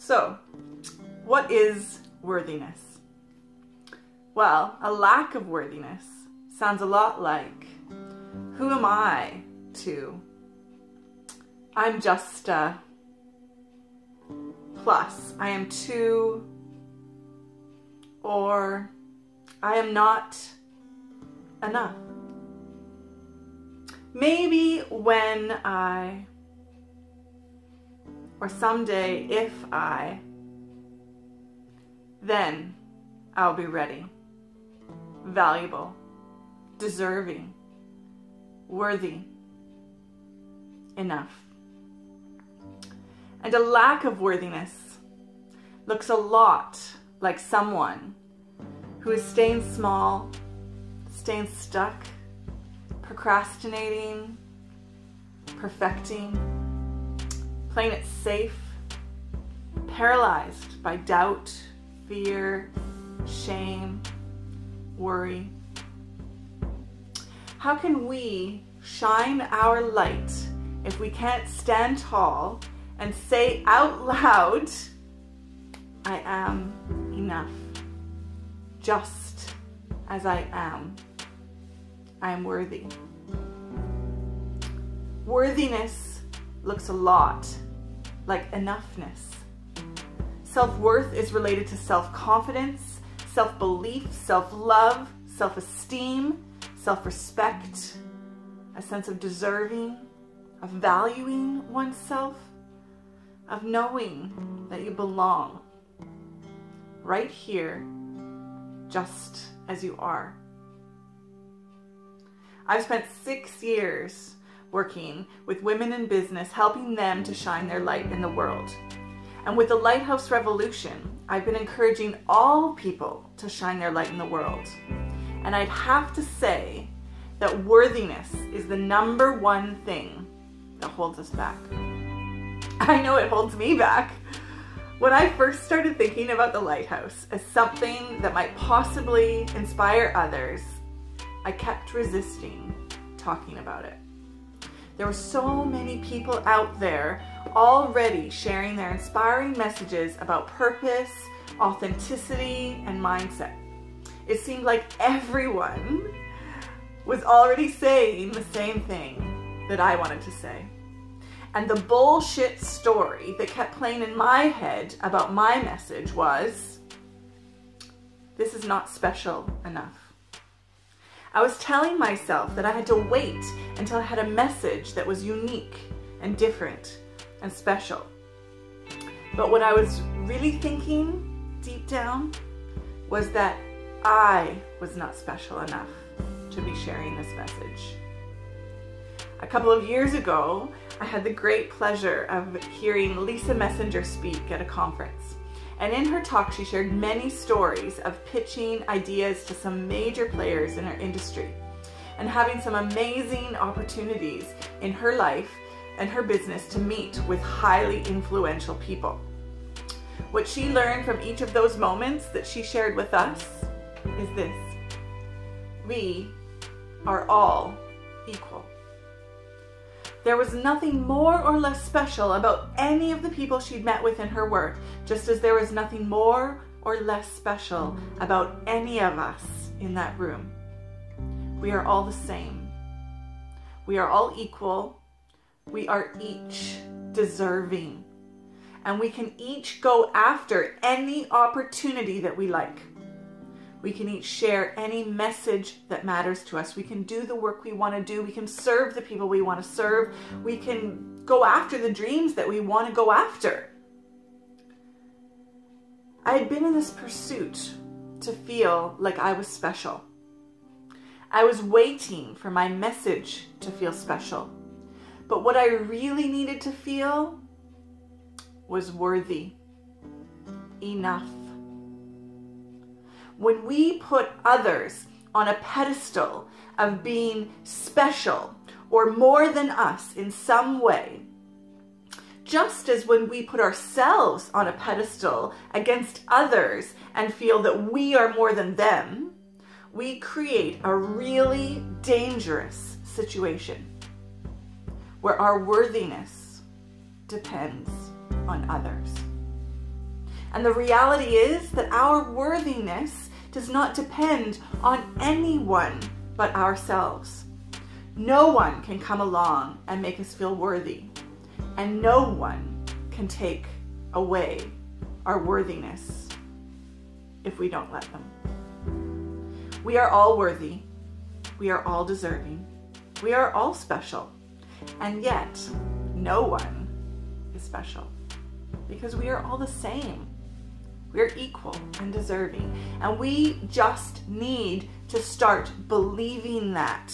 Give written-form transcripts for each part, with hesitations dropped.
So, what is worthiness? Well, a lack of worthiness sounds a lot like, who am I to? I'm just a plus. I am too, or I am not enough. Maybe when I, or someday if I, then I'll be ready, valuable, deserving, worthy, enough. And a lack of worthiness looks a lot like someone who is staying small, staying stuck, procrastinating, perfecting, playing it safe, paralyzed by doubt, fear, shame, worry. How can we shine our light if we can't stand tall and say out loud, I am enough, just as I am. I am worthy. Worthiness looks a lot like enoughness. Self-worth is related to self-confidence, self-belief, self-love, self-esteem, self-respect, a sense of deserving, of valuing oneself, of knowing that you belong right here, just as you are. I've spent 6 years working with women in business, helping them to shine their light in the world. And with the Lighthouse Revolution, I've been encouraging all people to shine their light in the world. And I'd have to say that worthiness is the #1 thing that holds us back. I know it holds me back. When I first started thinking about the Lighthouse as something that might possibly inspire others, I kept resisting talking about it. There were so many people out there already sharing their inspiring messages about purpose, authenticity, and mindset. It seemed like everyone was already saying the same thing that I wanted to say. And the bullshit story that kept playing in my head about my message was, this is not special enough. I was telling myself that I had to wait until I had a message that was unique and different and special. But what I was really thinking deep down was that I was not special enough to be sharing this message. A couple of years ago, I had the great pleasure of hearing Lisa Messenger speak at a conference. And in her talk, she shared many stories of pitching ideas to some major players in her industry and having some amazing opportunities in her life and her business to meet with highly influential people. What she learned from each of those moments that she shared with us is this: we are all equal. There was nothing more or less special about any of the people she'd met with in her work, just as there was nothing more or less special about any of us in that room. We are all the same. We are all equal. We are each deserving. And we can each go after any opportunity that we like. We can each share any message that matters to us. We can do the work we want to do. We can serve the people we want to serve. We can go after the dreams that we want to go after. I had been in this pursuit to feel like I was special. I was waiting for my message to feel special. But what I really needed to feel was worthy, enough. When we put others on a pedestal of being special or more than us in some way, just as when we put ourselves on a pedestal against others and feel that we are more than them, we create a really dangerous situation where our worthiness depends on others. And the reality is that our worthiness does not depend on anyone but ourselves. No one can come along and make us feel worthy, and no one can take away our worthiness if we don't let them. We are all worthy. We are all deserving. We are all special. And yet, no one is special because we are all the same. We are equal and deserving. And we just need to start believing that.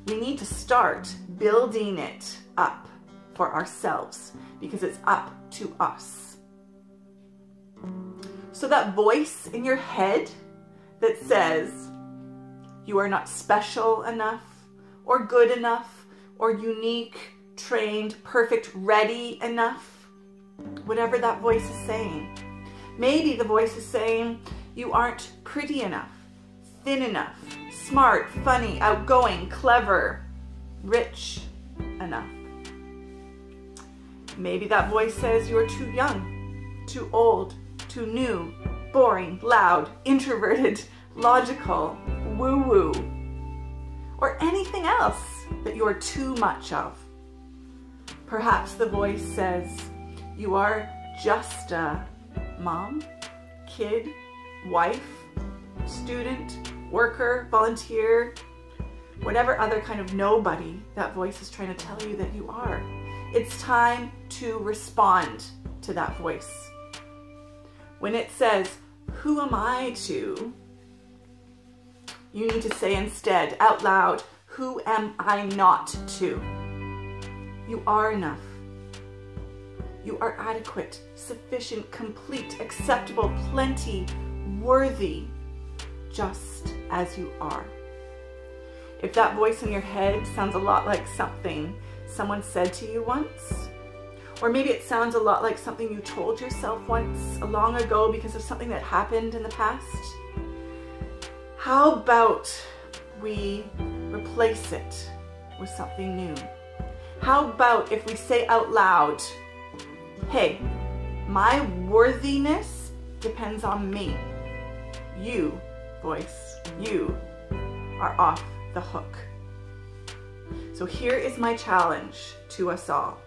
We need to start building it up for ourselves because it's up to us. So that voice in your head that says you are not special enough or good enough or unique, trained, perfect, ready enough, whatever that voice is saying. Maybe the voice is saying you aren't pretty enough, thin enough, smart, funny, outgoing, clever, rich enough. Maybe that voice says you're too young, too old, too new, boring, loud, introverted, logical, woo-woo, or anything else that you're too much of. Perhaps the voice says you are just a mom, kid, wife, student, worker, volunteer, whatever other kind of nobody that voice is trying to tell you that you are. It's time to respond to that voice. When it says, who am I to? You need to say instead, out loud, who am I not to? You are enough. You are adequate, sufficient, complete, acceptable, plenty, worthy, just as you are. If that voice in your head sounds a lot like something someone said to you once, or maybe it sounds a lot like something you told yourself once long ago because of something that happened in the past, how about we replace it with something new? How about if we say out loud, hey, my worthiness depends on me. You, voice, you are off the hook. So here is my challenge to us all.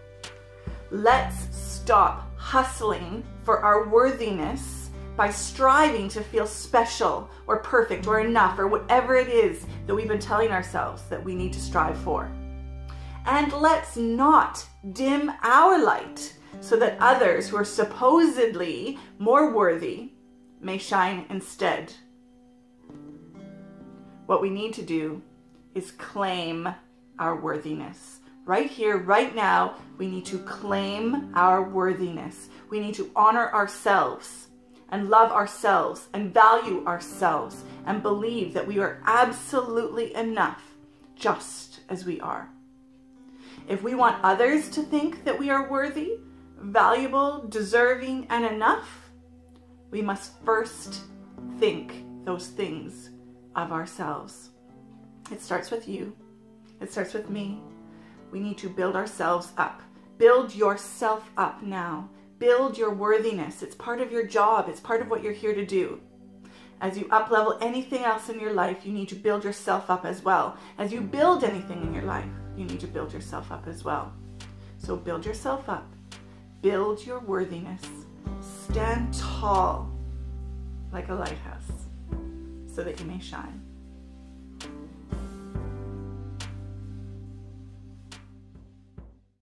Let's stop hustling for our worthiness by striving to feel special or perfect or enough or whatever it is that we've been telling ourselves that we need to strive for. And let's not dim our light so that others who are supposedly more worthy may shine instead. What we need to do is claim our worthiness. Right here, right now, we need to claim our worthiness. We need to honor ourselves and love ourselves and value ourselves and believe that we are absolutely enough just as we are. If we want others to think that we are worthy, valuable, deserving, and enough, we must first think those things of ourselves. It starts with you. It starts with me. We need to build ourselves up. Build yourself up now. Build your worthiness. It's part of your job. It's part of what you're here to do. As you up-level anything else in your life, you need to build yourself up as well. As you build anything in your life, you need to build yourself up as well. So build yourself up. Build your worthiness. Stand tall like a lighthouse so that you may shine.